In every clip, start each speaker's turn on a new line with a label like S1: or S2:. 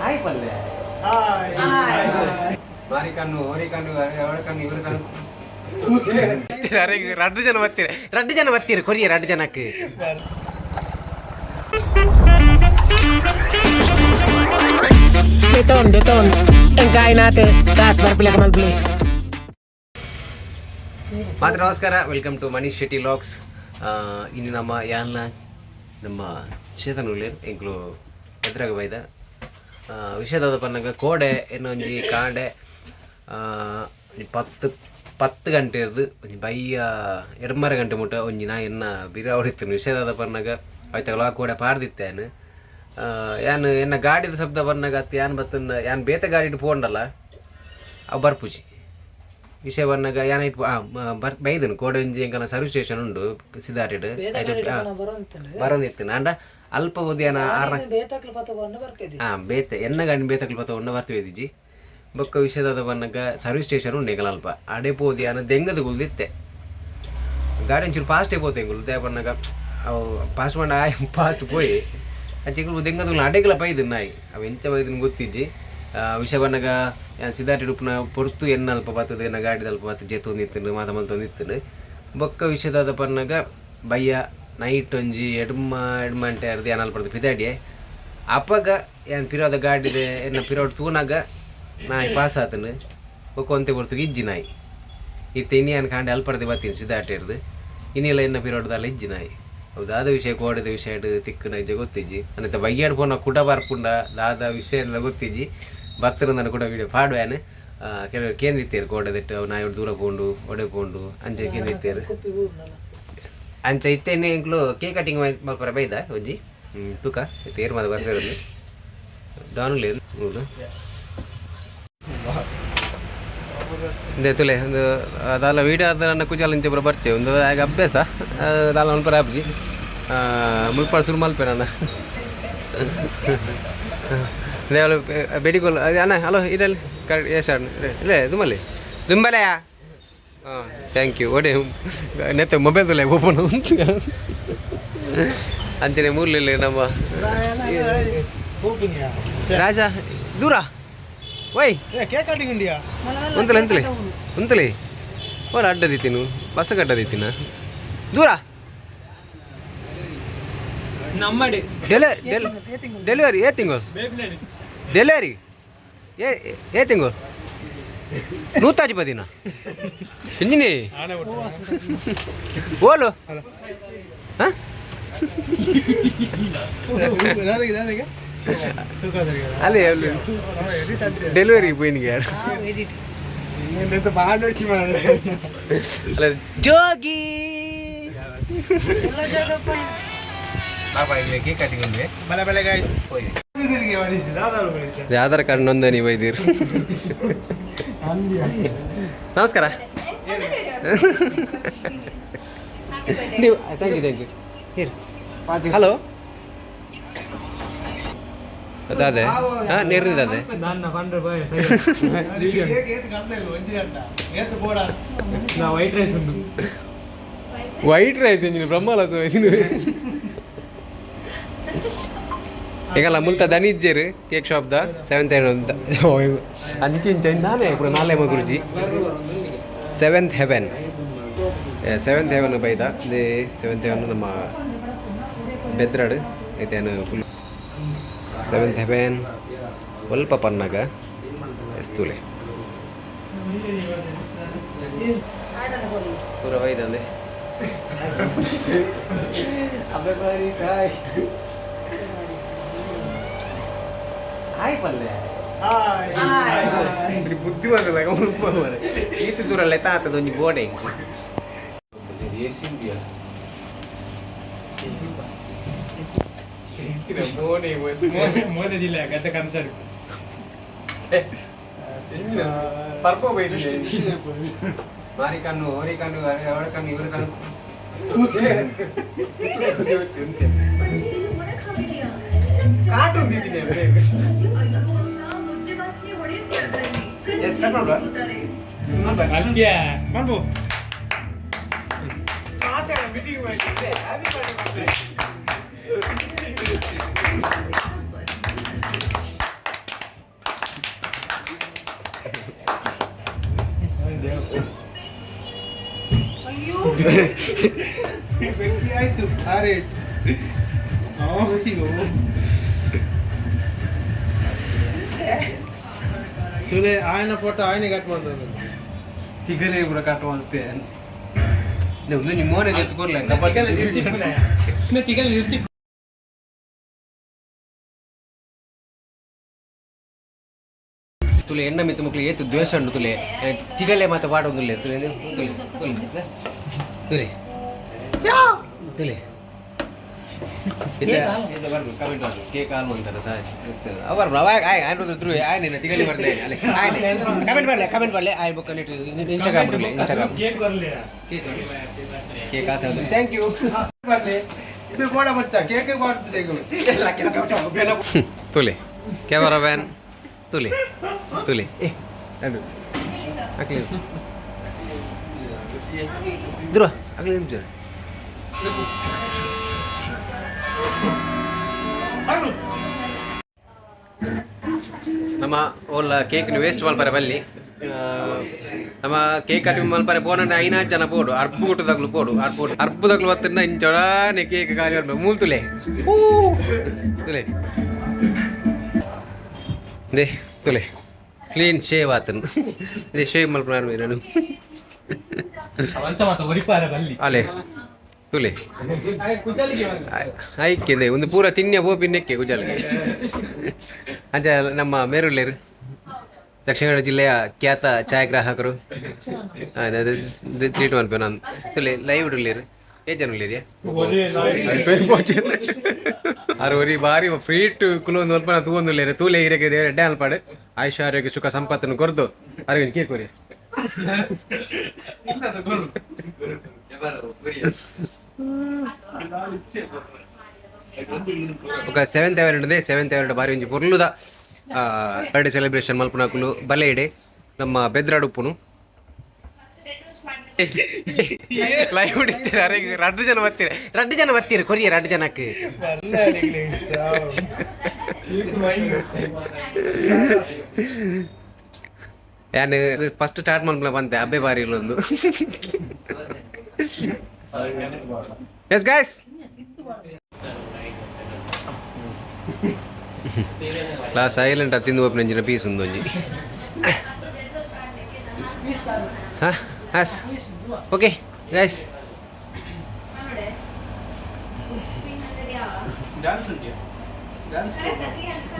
S1: Hi ಪಲ್ಲೆ hi ಮಾರಿ ಕಣ್ಣು ಹೊರಿ ಕಣ್ಣು ಅವಳ ಕಣ್ಣು ಇವ್ರ ಕಣ್ಣು ರಡ್ಡು ಜನ ಬರ್ತೀರಿ ಕೊರಿಯ 2 ಜನಕ್ಕೆ
S2: Deton engkai nate das berpilih kemal beli.
S1: ಮಾತ್ರ ನಮಸ್ಕಾರ, ವೆಲ್ಕಮ್ ಟು Manishshettyvlogs. ಇನ್ನು ನಮ್ಮ ಚೇತನುಲೆ ಎಂಕ್ಲು ಎದುರಾಗ ಬೈದ ವಿಷಯದ ಪನ್ನಗ ಕೋಡೆ ಇನ್ನೊಂಜಿ ಕಾಂಡೆ 10 ಗಂಟೆ ಇರ್ದು ಒಂಜಿ ಬಯ್ಯ 2 ಗಂಟೆ ಮುಟ್ಟ ಒಂಜಿ ನಾ ಎನ್ನ ಬಿರ ಹೊಡಿತೀನಿ ವಿಷಯದ ಪನ್ನಗ ಆಯ್ತಲ್ಲ ಕೋಡೆ ಪಾಡ್ದಿತ್ತೇನು ಯಾನ್ ಎನ್ನ ಗಾಡಿದ ಶಬ್ದ ಬರ್ನಾಗ ಅತ್ತು ಯಾನ್ ಬತ್ತನ್ನ ಯಾನ್ ಬೇತೆ ಗಾಡಿ ಪೋಂಡಲ್ಲ ಅವು ಬರ್ಪುಜಿ ವಿಷಯ ಬರ್ನಾಗ ಯಾನ ಇಟ್ಟು ಬೈದನು ಕೋಡೆ ಒಂಜಿ ಎಂಕನ ಸರ್ವಿಸ್ ಸ್ಟೇಷನ್ ಉಂಡು ಸಿದಾರಿಡ್ ಬರೋದಿತ್ತು ನಾಂಡ ಅಲ್ಪ ಉದ್ಯಾನ ಬೇತೆ ಎನ್ನ ಗಾಡಿ ಬೇತಕ್ಲು ಪತ್ತ ಉಂಡ ಬರ್ತೀವಿ ಬೊಕ್ಕ ವಿಷಯದ ಬರ್ನಾಗ ಸರ್ವಿಸ್ ಸ್ಟೇಷನ್ ಉಂಡು ಎಂಕಲ ಅಲ್ಪ ಅಡೆ ಪೋದ್ಯಾನ ದೆಂಗದ ಗುಲ್ದಿತ್ತೆ ಗಾಡಿ ಒಂಚೂರು ಫಾಸ್ಟೇ ಪೋತೆ ಎಂಗುಲು ದೇ ಬರ್ನಾಗ ಅವು ಫಾಸ್ಟ್ ಮಾಡ ಫಾಸ್ಟ್ ಪೋಯಿ ಚಿಕ್ಕಲು ದೆಂಗದ ಅಡೆಗಲ ಬೈದು ನಾಯಿ ಅವು ಎಂಚ ಬೈದನ್ ಗೊತ್ತಿಜ್ಜಿ ವಿಷಯ ಬಂದಾಗ ಸಿದ್ದಾಟಿ ಉಪ್ಪನ ಪೊರ್ತು ಎನ್ನಲ್ಪ ಬರ್ತದೆ ಎನ್ನ ಗಾಡಿದಲ್ಪ ಬತ್ತು ಜೆತ್ತೊಂದಿತ್ತು ಮಾತ ಮಲ್ತೊಂದಿತ್ತು ಬೊಕ್ಕ ವಿಷಯದ ಪನ್ನಾಗ ಬಯ್ಯ ನೈಟ್ ಒಂಜಿ ಎಡ್ಮಂಟೆ ಅರ್ದು ಏನ್ ಅಲ್ಪಡ್ದು ಪಿದಾಡಿಯೆ ಅಪ್ಪಗ ಏನು ಪಿರೋದ ಗಾಡಿದೆ ಎನ್ನ ಪಿರೋಡ್ ತೂನಾಗ ನಾಯಿ ಪಾಸ್ ಆತನು ಬೊಕ್ಕ ಒಂತೆ ಬರ್ತು ಇಜ್ಜಿ ನಾಯಿ ಇತ್ತು ಇನ್ನೇನು ಕಾಂಡೆ ಅಲ್ಪಡ್ದೆ ಬರ್ತೀನಿ ಸಿದ್ದಾಟಿ ಇರ್ದು ಇನ್ನಿಲ್ಲ ಎನ್ನ ಪಿರೋಡ್ದಲ್ಲ ಇಜ್ಜಿ ನಾಯಿ ಹೌದಾದ ವಿಷಯ ಕೋಡದ ವಿಷಯ ತಿಕ್ಕು ನೈಜ ಗೊತ್ತಿಜ್ಜಿ ಅನ್ನತ್ತ ಬೈಯಾಡ್ ಫೋನ್ ಕುಟ ಬರ್ಪುಂಡ ದಾದ ವಿಷಯ ಎಲ್ಲ ಗೊತ್ತಿಜ್ಜಿ ಭಕ್ತರು ನಾನು ಕೂಡ ವಿಡಿಯೋ ಪಾಡುವೇನು ಕೆಲವರು ಕೇಂದ್ರಿತ್ತೇರು ಕೋಡದಿಟ್ಟು ಅವು ನಾಯಿ ದೂರ ಪೋಂಡು ಒಡೆ ಪೋಂಡು ಅಂಚೆ ಕೇಂದ್ರಿತ್ತೇರು ಅಂಚೆ ಇತ್ತೇನೆ ಇಂಕ್ಲು ಕೇಕ್ ಕಟಿಂಗ್ ಮಲ್ಪರ ಬೈದ ಒಂಜಿ ತೂಕ ತೇರು ಮಾದ ಬರ್ತಿರೋದು ಡಾನುಲೇ ನೋಡು ತುಲೆ ಒಂದು ಅದಲ್ಲ ವೀಡಿಯೋ ಆದ ನನ್ನ ಕುಜಾಲ ಇಂಚೆ ಬರ್ತೇವೆ ಒಂದು ಆಗ ಅಭ್ಯಾಸ ಅದಲ್ಲ ಮಲ್ಪರ ಅಬ್ಜಿ ಮುಲ್ಪಾಡ ಶುರು ಮಲ್ಪೆ ನಾನು ದೇವಳು ಬೆಡಿಗೋಲ್ ಅದೇ ಅಣ್ಣ ಹಲೋ ಇಡಲ್ಲಿ ಕರೆಕ್ಟ್ ಎಸ್ ಇಲ್ಲೇ ದುಮ್ಮಲ್ಲಿ ದುಂಬಲೆಯಾ ಹಾಂ ಥ್ಯಾಂಕ್ ಯು ಒಡೆ ನೆತ್ತ ಮೊಬೈಲ್ ತುಲೆ ಓಪನ್ ಅಂಚನೆ ಮೂರ್ಲಿಲ್ಲ ನಮ್ಮ ರಾಜ ದೂರ ಓಯ್
S2: Cake cutting India.
S1: ಉಂತಲೆ ಓರ ಅಡ್ಡದಿತ್ತೀನು ಬಸ್ ಕಟ್ಟದಿತ್ತಿನ ದೂರ
S2: ನಮ್ಮಡಿ
S1: ಡೆಲಿವರಿ ತಿಂಗಳು ಡೆಲಿವರಿ ತಿಂಗಳು ನೂತಾಜಿ ಪದಿನ ಇಂಜಿನಿ ಓಲು ಹಾಂ ಅಲ್ಲೇ ಡೆಲಿವರಿ போயினுங்க யார்
S2: இந்த பாட் வச்சு
S1: ಅಲ್ಲ ಜೋಗಿ ಬಾಬಾ ಇಲ್ಲಿ ಕೇಕ್ ಕಟಿಂಗ್ ಇದೆ
S2: ಬಲೆ ಗೈಸ್
S1: ಹೋಗಿ ಆಧಾರ್ ಕಾರ್ಡ್ ನೋಂದಣಿ ವೈದ್ಯರು ನಮಸ್ಕಾರ ನೀವು ಥ್ಯಾಂಕ್ ಯು ಹಲೋ ಅದೇ ಹಾಂ ನೀರಿದೆ ವೈಟ್ ರೈಸ್ ಎಂಜಿನ ಬ್ರಹ್ಮಲತು ಈಗಲ್ಲ ಮುಲ್ತ ದನಿಜ್ಜೇರು ಕೇಕ್ ಶಾಪ್ದ 7th ಅಂತ ಅಂಚಿಂಚ ನಾನೇ ఇప్పుడు ನಾಳೆ ಗುರುಜಿ 7th ಹೆವೆನ್ ಬೈದ ಅದೇ 7th ಹೆವೆನ್ ನಮ್ಮ ಬೆದ್ರಾಡು ಐತೇನು ಫುಲ್ 7th ಹೆವೆನ್ ಸ್ವಲ್ಪ ಪನ್ನಾಗ ಎಸ್ತುಲೆ ಪೂರ ಬೈದಂದೆ ಹಾಯ್ ಪಲ್ಲೆ ಬುದ್ಧಿ ಬರಲ್ಲ ಈತ ದೂರಲ್ಲ ತಾತದ ಒಂಜಿ ಗೋಡೆ
S2: ಮೋದಿ ಜಿಲ್ಲೆ ಗದ್ದೆ ಕಂಚಾಡು
S1: ಮಾರಿ ಕಣ್ಣು ಹೊರಿ ಕಣ್ಣು ಅವಳ ಕಣ್ಣು ಇವ್ರ ಕಣ್ಣು ಕಾರ್ಟೂನ್ ದಿದ್ದೀನಿ
S2: ಮಾಡ್ಬೋ
S3: ಆಯ್ತು ಆರೆ ತುಲೆ ಆಯ್ನ ಫೋಟೋ ಆಯ್ನೆ ಕಟ್ಬೋದು
S1: ತಿಗಲೇ ಪೂರ ಕಟ್ಟುವಂತೆ ಒಂದು ನಿಮ್ಮೋನೆ ಎತ್ಕೊರ್ಲ
S3: ತಿಗಲ್ ಇರ್ತಿ
S1: ತುಲೆ ಎಣ್ಣ ಮಿತ್ತ ಮಕ್ಕಳು ಏತು ದ್ವೇಷ ಉಂಟು ತುಲೆ ತಿಗಲೆ ಮತ್ತೆ ಪಾಡೋದಿಲ್ಲ ತುಲೆ ತುಲೆ ತುಲೆ ಕಮೆಂಟ್ ಮಾಡಿ ಕೇಕ್ ಹಾಲು ಅಂತಾರೆ ಸರ್ ಅವರು ಆಯ್ನ ತಿಗಲಿ ಬರ್ತೇನೆ ಅಲ್ಲಿ ಕಮೆಂಟ್ ಮಾಡಲಿ ಆಯ್ ಬುಕ್ ಇನ್ಸ್ಟಾಗ್ರಾಮ್ ಬರಲಿ ಇನ್ಸ್ಟಾಗ್ರಾಮ್ ಕೇಕ್ ಆಸೆ ಥ್ಯಾಂಕ್ ಯು
S3: ಬರಲಿ ಇದು ಗೋಡ ಬಚ್ಚ ಕೇಕ್
S1: ತುಲೆ ಕ್ಯಾಮರಾ ವ್ಯಾನ್ ತುಲೆ ತುಲೆ ಹಾಕ್ಲಿ ಇದ್ರು ಆಗ್ಲಿ ನಿಮಿಷ ನಮ್ಮ ಓಲ್ಲ ಕೇಕ್ ವೇಸ್ಟ್ ಮಲ್ಪರೆ ಬಲ್ಲಿ ನಮ್ಮ ಕೇಕ್ ಕಟಿಂಗ್ ಮಲ್ಪರೆ ಪೋನ 5 ಜನ ಪೋಡು ಅರ್ಬು ಗುಟ್ಟದಾಗ್ಲು ಪೋಡು ಅರ್ಬುದಾಗ್ಲು ಬತ್ತಿನ ಇಂಚೊಡಾನೆ ಕೇಕ್ ಖಾಲಿ ಬರ್ಬೇಕು ಮೂಲ್ ತುಲೆ ತುಲೆ ದೇ ತುಲೆ ಕ್ಲೀನ್ ಶೇವ್ ಆತನು ಇದೇ ಶೇವ್ ಮಲ್ಪನ ನಾನು ಅಲೆ ತುಲೆ ಆಯ್ಕೆ ಒಂದು ಪೂರ ತಿನ್ಯ ಬೋಪಿನ್ನೆಕ್ಕೆ ಕುಜಾಲಿಗೆ ಅಂಚ ನಮ್ಮ ಮೇರುಳ್ಳೇರು ದಕ್ಷಿಣ ಕನ್ನಡ ಜಿಲ್ಲೆಯ ಖ್ಯಾತ ಛಾಯಾಗ್ರಾಹಕರು ಟ್ರೀಟ್ ಮಾಡ್ಬೇಕು ನಾನು ತುಲೆ ಲೈವ್ ಉಳ್ಳೇರು ಜನ ಉಳ್ಳೇರಿಯಾ ಅರವರಿ ಬಾರಿ ಫ್ರೀಟ್ ಕುಲೊಂದು ಅಲ್ಪ ತೂವೊಂದುಳ್ಳೇರು ತೂಲೆ ಹಿರಕ್ಕೆ ಡ್ಯಾನ್ ಅಲ್ಪಾಡು ಆಯುಷ ಆರೋಗ್ಯ ಸುಖ ಸಂಪತ್ತನ್ನು ಕೊರ್ದು ಅರವಿನ ಕೇಕೋರಿ ఒక 7th అవెంట్ 7th అవెంట్ ಬಾರಿ ಒಂಜಿ ಪೊರ್ಲುದ ಬರ್ಡೇ ಸೆಲೆಬ್ರೇಷನ್ ಮಲ್ಪುನಕುಲು ಬಲೆ ಇಡೆ ನಮ್ಮ ಬೆದ್ರಾಡುಪ್ಪುನು ಲೈವ್ ಹಿಡಿತೀರ ರಡ್ಡು ಜನ ಬತ್ತೀರ ಕೊರಿಯ 2 ಜನಕ್ಕೆ ನಾನು ಫಸ್ಟ್ ಸ್ಟಾರ್ಟ್ ಮಲ್ಪನ ಬಂತೆ ಅಬ್ಬೆ ಬಾರಿ ಇಲ್ಲೊಂದು ಎಸ್ ಗೈಸ್ ಲಾ ಸೈಲೆಂಟ್ ತಿಂದು ಹೋಗಿ ನಂಜಿನ ಪೀಸ್ ಒಂದು ಒಂಜಿ ಹಾಂ ಹಾಸ್ ಓಕೆ ಗೈಸ್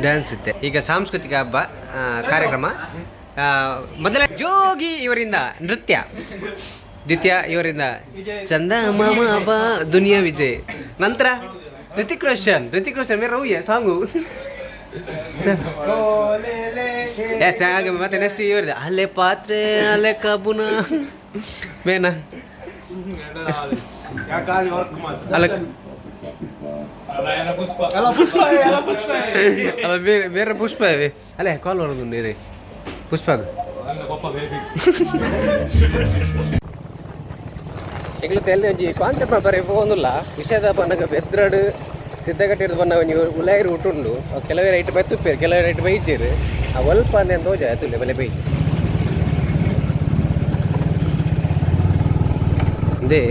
S1: ಡ್ಯಾನ್ಸ್ ಇತ್ತೆ ಈಗ ಸಾಂಸ್ಕೃತಿಕ ಹಬ್ಬ ಕಾರ್ಯಕ್ರಮ ಮೊದಲ ಜೋಗಿ ಇವರಿಂದ ನೃತ್ಯ ದ್ವಿತೀಯ ಇವರಿಂದ ಚಂದ ಮಾಮ ಬಾ ದುನಿಯಾ ವಿಜಯ್ ನಂತರ ಋತಿಕ್ ರೋಷನ್ ಮೇರೆ ಹೂಯೆ ಸಾಂಗು ಎಸ್ ಹಾಗೆ ಮತ್ತೆ ನೆಕ್ಸ್ಟ್ ಇವರಿದೆ ಅಲೆ ಪಾತ್ರೆ ಅಲೆ ಕಬ್ಬುನ ಮೇನ ಅಲ್ಲ ಅಲ್ಲ ಬೇರೆ ಪುಷ್ಪ ಇವೆ ಅಲ್ಲೇ ಕಾಲ್ ಬರೋದು ನೀರೇ ಪುಷ್ಪಾಗ ಈಗಲೂ ತೆಲ್ಲಿ ಒಂಜಿ ಕಾನ್ಸೆಪ್ಟ್ ಬರೀ ಹೋಗುದಿಲ್ಲ ವಿಷಯದ ಬನ್ನಗ ಬೆದ್ರಡು ಸಿದ್ಧಗಟ್ಟಿರೋದು ಬನ್ನ ಒಂಜಿ ಉಲಾಯಿರು ಉಂಟುಂಡು ಕೆಲವೇ ರೈಟ್ ಬತ್ತುಪ್ಪೇರು ಕೆಲವೇ ರೈಟ್ ಬೈತೀರು ಆ ಒಲ್ಪ ಅಂದೆ ಅಂತ ಹೋಜ ಆಯ್ತು ಬಲೆ ಬೈ ಅಂದೇ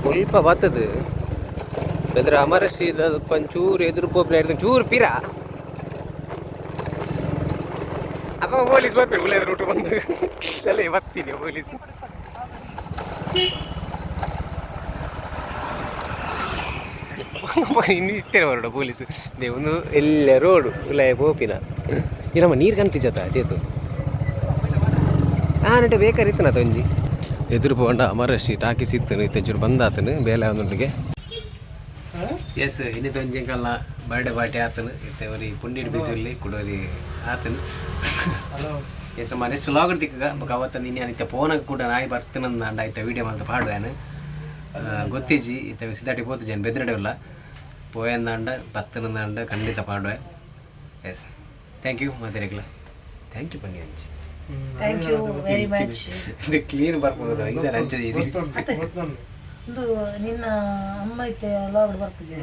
S1: ಸ್ವಲ್ಪ ಬತ್ತದು ಬೆದ್ರ ಅಮರಶೀದ ಒಂಚೂರು ಎದುರು ಪೋಪ್ನ ಹಿಡಿದು ಚೂರು ಪಿರ ಅಪ್ಪ ಪೊಲೀಸ್ ಬರ್ಬೇಕು ಉಲಾಯಿರು ಊಟ ಬಂದು ಅಲ್ಲೇ ಬರ್ತೀನಿ ಪೊಲೀಸ್ ಇನ್ನು ಇಟ್ಟೇನೆ ಹೊರಡ ಪೊಲೀಸು ಒಂದು ಎಲ್ಲ ರೋಡು ಇಲ್ಲ ಪೋಪಿನ ಇರಮ್ಮ ನೀರು ಕಣ್ತಿಜತ ಚೇತು ನಟ ಬೇಕಾರಿತ್ತನ ತೊಂಜಿ ಎದುರು ಪೋಂಡ ಅಮರಶಿ ಟಾಕಿ ಸಿತ್ತನು ಇತ್ತಂಚೂರು ಬಂದಾತನು ಬೇಲೆ ಒಂದೊಂದಿಗೆ ಎಸ್ ಇನ್ನು ತೊಂಜಿಂಕಲ್ಲ ಬರ್ಡೇ ಪಾರ್ಟಿ ಆತನು ಇತ್ತವರಿ ಪುಂಡಿನ ಬಿಸಿಲಿ ಕುಡೋರಿ ಆತನು ಎಸ್ ನೆಕ್ಸ್ಟ್ ಲಾಗ್ ತಿಕ್ಕ ಅವತ್ತ ನಿನ್ನೆ ಇತ್ತ ಫೋನಾಗ ಕೂಡ ನಾಯಿ ಬರ್ತನಂದ ಅಂಡ ಆಯ್ತ ವೀಡಿಯೋ ಅಂತ ಪಾಡುವೇನು ಗೊತ್ತಿಜ್ಜಿ ಇತ್ತ ಸಿದ್ದಾಟಿ ಪೋತು ಜನ ಬೆದ್ರಡೆಲ್ಲ ಪೋಯಂದಾಂಡ ಬತ್ತನಂದಾಂಡ ಖಂಡಿತ ಪಾಡುವೆ ಎಸ್ ಥ್ಯಾಂಕ್ ಯು ಮತ್ತೆ ರೆಗ್ಲ ಥ್ಯಾಂಕ್ ಯು ಬನ್ನಿ ಅಂಜಿ
S4: ಥ್ಯಾಂಕ್ ಯು ವೆರಿ ಮಚ್
S1: ಇದು ಕ್ಲೀನ್ ಬರ್ಬೋದು ಇದು ಅಂಚದೆ ಇದೆ
S4: ಇದು ನಿನ್ನ ಅಮ್ಮ ಐತೆ ಲಾಗ್ ಬರ್ತಿದೆ